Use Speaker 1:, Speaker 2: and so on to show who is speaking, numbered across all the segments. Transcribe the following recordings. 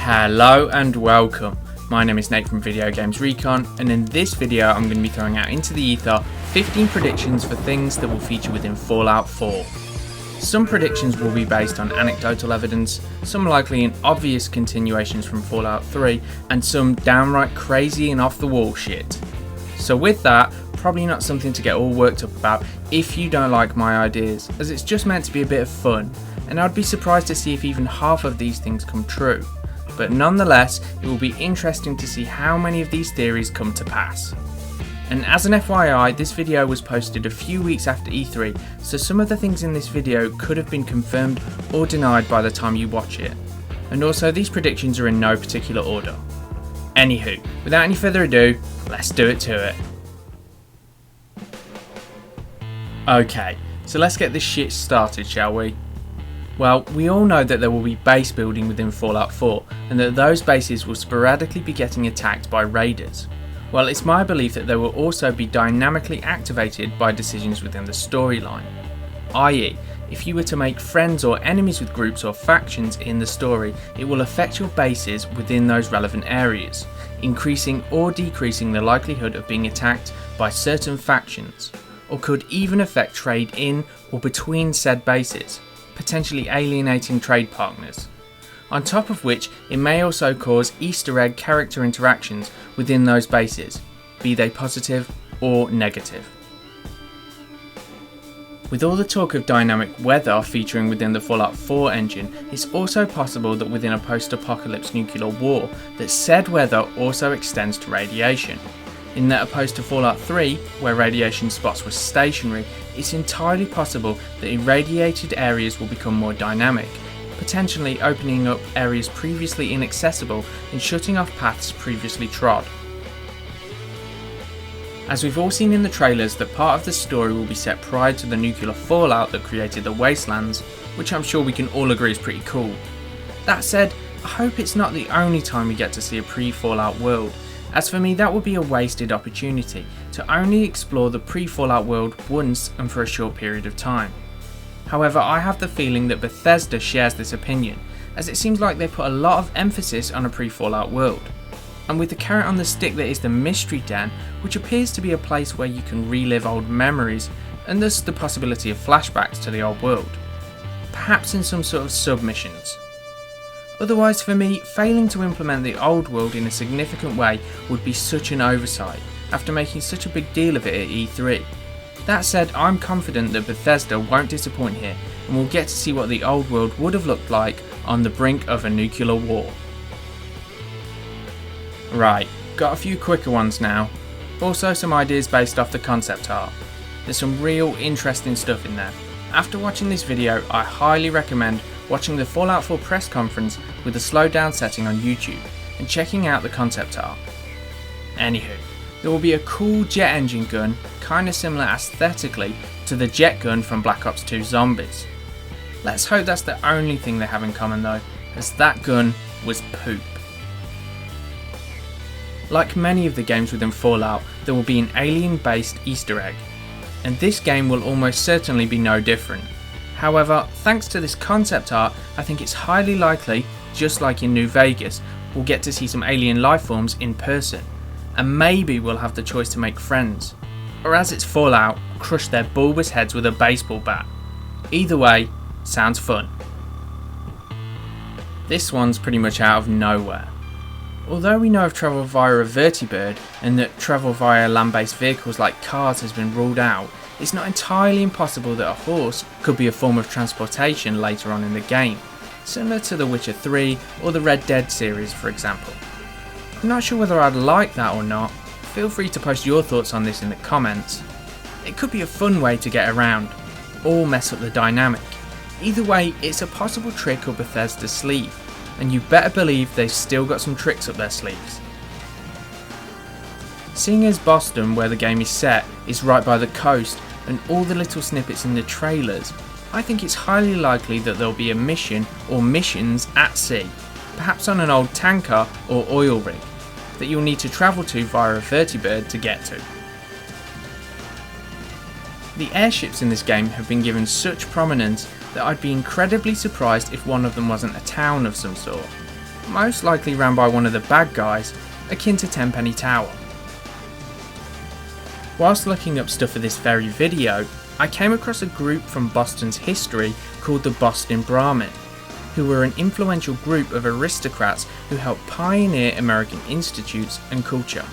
Speaker 1: Hello and welcome. My name is Nate from Video Games Recon, and in this video I'm going to be throwing out into the ether 15 predictions for things that will feature within Fallout 4. Some predictions will be based on anecdotal evidence, some likely in obvious continuations from Fallout 3, and some downright crazy and off the wall shit. So with that, probably not something to get all worked up about if you don't like my ideas, as it's just meant to be a bit of fun, and I'd be surprised to see if even half of these things come true. But nonetheless, it will be interesting to see how many of these theories come to pass. And as an FYI, this video was posted a few weeks after E3, so some of the things in this video could have been confirmed or denied by the time you watch it. And also, these predictions are in no particular order. Anywho, without any further ado, let's do it to it. Okay, so let's get this shit started, shall we? Well, we all know that there will be base building within Fallout 4, and that those bases will sporadically be getting attacked by raiders. Well, it's my belief that they will also be dynamically activated by decisions within the storyline. i.e., if you were to make friends or enemies with groups or factions in the story, it will affect your bases within those relevant areas, increasing or decreasing the likelihood of being attacked by certain factions, or could even affect trade in or between said bases, potentially alienating trade partners. On top of which, it may also cause Easter egg character interactions within those bases, be they positive or negative. With all the talk of dynamic weather featuring within the Fallout 4 engine, it's also possible that within a post-apocalypse nuclear war, that said weather also extends to radiation. In that opposed to Fallout 3, where radiation spots were stationary, it's entirely possible that irradiated areas will become more dynamic, potentially opening up areas previously inaccessible and shutting off paths previously trod. As we've all seen in the trailers, that part of the story will be set prior to the nuclear fallout that created the wastelands, which I'm sure we can all agree is pretty cool. That said, I hope it's not the only time we get to see a pre-Fallout world, as for me that would be a wasted opportunity to only explore the pre-Fallout world once and for a short period of time. However, I have the feeling that Bethesda shares this opinion, as it seems like they put a lot of emphasis on a pre-Fallout world. And with the carrot on the stick that is the Mystery Den, which appears to be a place where you can relive old memories, and thus the possibility of flashbacks to the old world. Perhaps in some sort of submissions. Otherwise, for me, failing to implement the old world in a significant way would be such an oversight, after making such a big deal of it at E3. That said, I'm confident that Bethesda won't disappoint here, and we'll get to see what the old world would have looked like on the brink of a nuclear war. Right, got a few quicker ones now. Also some ideas based off the concept art. There's some real interesting stuff in there. After watching this video, I highly recommend watching the Fallout 4 press conference with a slowed down setting on YouTube, and checking out the concept art. Anywho, there will be a cool jet engine gun, kinda similar aesthetically to the jet gun from Black Ops 2 Zombies. Let's hope that's the only thing they have in common though, as that gun was poop. Like many of the games within Fallout, there will be an alien-based Easter egg, and this game will almost certainly be no different. However, thanks to this concept art, I think it's highly likely, just like in New Vegas, we'll get to see some alien life forms in person, and maybe we'll have the choice to make friends, or as it's Fallout, crush their bulbous heads with a baseball bat. Either way, sounds fun. This one's pretty much out of nowhere. Although we know of travel via a vertibird, and that travel via land-based vehicles like cars has been ruled out, it's not entirely impossible that a horse could be a form of transportation later on in the game, similar to The Witcher 3 or the Red Dead series for example. I'm not sure whether I'd like that or not. Feel free to post your thoughts on this in the comments. It could be a fun way to get around, or mess up the dynamic. Either way, it's a possible trick up Bethesda's sleeve, and you better believe they've still got some tricks up their sleeves. Seeing as Boston, where the game is set, is right by the coast, and all the little snippets in the trailers, I think it's highly likely that there'll be a mission or missions at sea, perhaps on an old tanker or oil rig, that you'll need to travel to via a vertibird to get to. The airships in this game have been given such prominence that I'd be incredibly surprised if one of them wasn't a town of some sort. most likely ran by one of the bad guys, akin to Tenpenny Tower. Whilst looking up stuff for this very video, I came across a group from Boston's history called the Boston Brahmin, who were an influential group of aristocrats who helped pioneer American institutes and culture.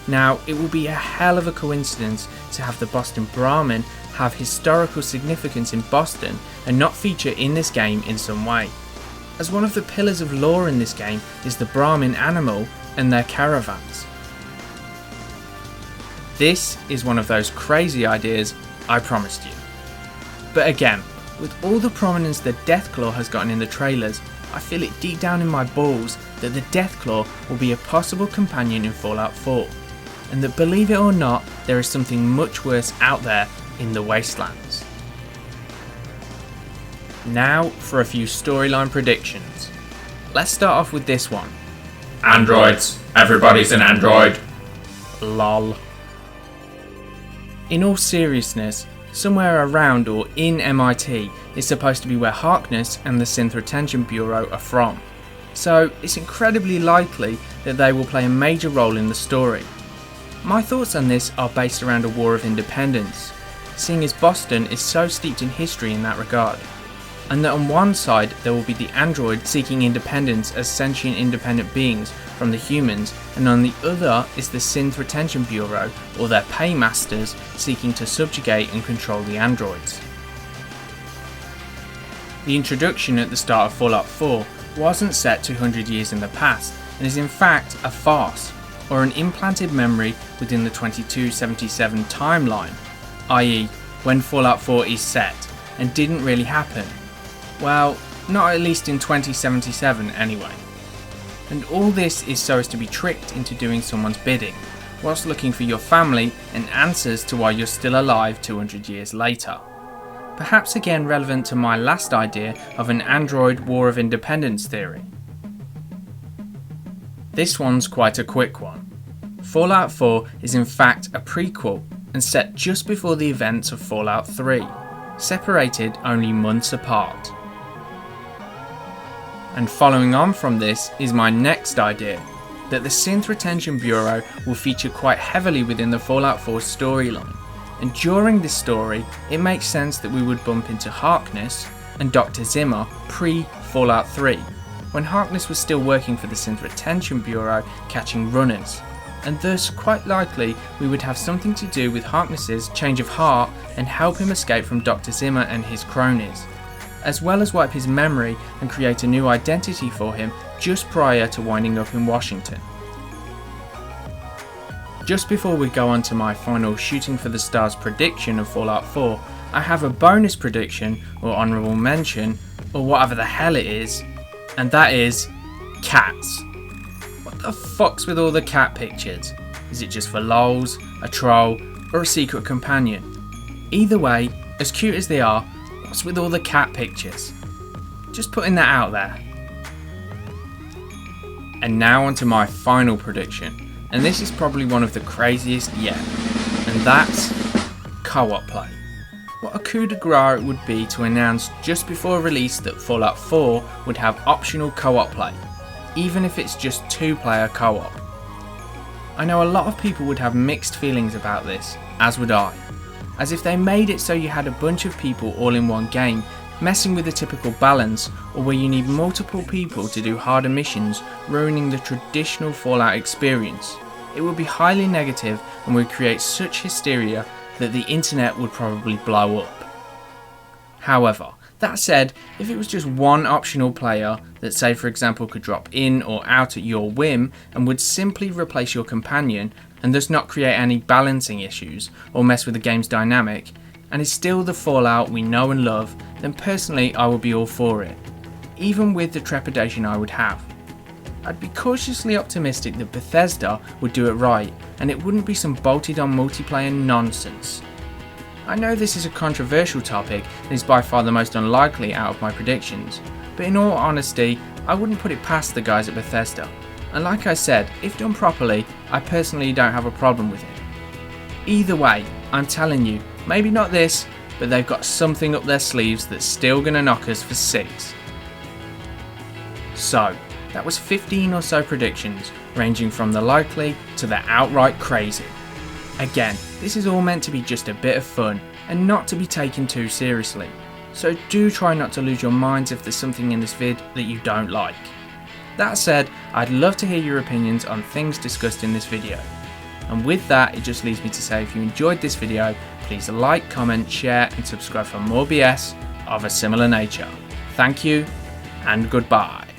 Speaker 1: Now, it will be a hell of a coincidence to have the Boston Brahmin have historical significance in Boston and not feature in this game in some way, as one of the pillars of lore in this game is the Brahmin animal and their caravans. This is one of those crazy ideas I promised you. But again, with all the prominence that Deathclaw has gotten in the trailers, I feel it deep down in my balls that the Deathclaw will be a possible companion in Fallout 4, and that, believe it or not, there is something much worse out there in the Wastelands. Now for a few storyline predictions. Let's start off with this one.
Speaker 2: Androids. Everybody's an android.
Speaker 1: Lol. In all seriousness, somewhere around or in MIT is supposed to be where Harkness and the Synth Retention Bureau are from, so it's incredibly likely that they will play a major role in the story. My thoughts on this are based around a war of independence, seeing as Boston is so steeped in history in that regard, and that on one side there will be the android seeking independence as sentient independent beings from the humans, and on the other is the Synth Retention Bureau, or their paymasters, seeking to subjugate and control the androids. The introduction at the start of Fallout 4 wasn't set 200 years in the past, and is in fact a farce, or an implanted memory within the 2277 timeline, i.e. when Fallout 4 is set, and didn't really happen. Well, not at least in 2077 anyway. And all this is so as to be tricked into doing someone's bidding, whilst looking for your family and answers to why you're still alive 200 years later. Perhaps again relevant to my last idea of an android war of independence theory. This one's quite a quick one. Fallout 4 is in fact a prequel and set just before the events of Fallout 3, separated only months apart. And following on from this is my next idea, that the Synth Retention Bureau will feature quite heavily within the Fallout 4 storyline, and during this story it makes sense that we would bump into Harkness and Dr. Zimmer pre-Fallout 3, when Harkness was still working for the Synth Retention Bureau catching runners, and thus quite likely we would have something to do with Harkness's change of heart and help him escape from Dr. Zimmer and his cronies, as well as wipe his memory and create a new identity for him just prior to winding up in Washington. Just before we go on to my final shooting for the stars prediction of Fallout 4, I have a bonus prediction or honourable mention or whatever the hell it is, and that is cats. What the fuck's with all the cat pictures? Is it just for lols, a troll, or a secret companion? Either way, as cute as they are, what's with all the cat pictures? Just putting that out there. And now onto my final prediction, and this is probably one of the craziest yet, and that's co-op play. What a coup de grace it would be to announce just before release that Fallout 4 would have optional co-op play, even if it's just 2-player co-op. I know a lot of people would have mixed feelings about this, as would I, as if they made it so you had a bunch of people all in one game, messing with the typical balance, or where you need multiple people to do harder missions, ruining the traditional Fallout experience. It would be highly negative and would create such hysteria that the internet would probably blow up. However, that said, if it was just one optional player that, say for example, could drop in or out at your whim and would simply replace your companion and thus not create any balancing issues or mess with the game's dynamic, and is still the Fallout we know and love, then personally I would be all for it, even with the trepidation I would have. I'd be cautiously optimistic that Bethesda would do it right, and it wouldn't be some bolted on multiplayer nonsense. I know this is a controversial topic and is by far the most unlikely out of my predictions, but in all honesty, I wouldn't put it past the guys at Bethesda, and like I said, if done properly, I personally don't have a problem with it. Either way, I'm telling you, maybe not this, but they've got something up their sleeves that's still gonna knock us for 6. So, That was 15 or so predictions, ranging from the likely to the outright crazy. Again, this is all meant to be just a bit of fun and not to be taken too seriously, so do try not to lose your minds if there's something in this vid that you don't like. That said, I'd love to hear your opinions on things discussed in this video. And with that, it just leaves me to say if you enjoyed this video, please like, comment, share and subscribe for more BS of a similar nature. Thank you and goodbye.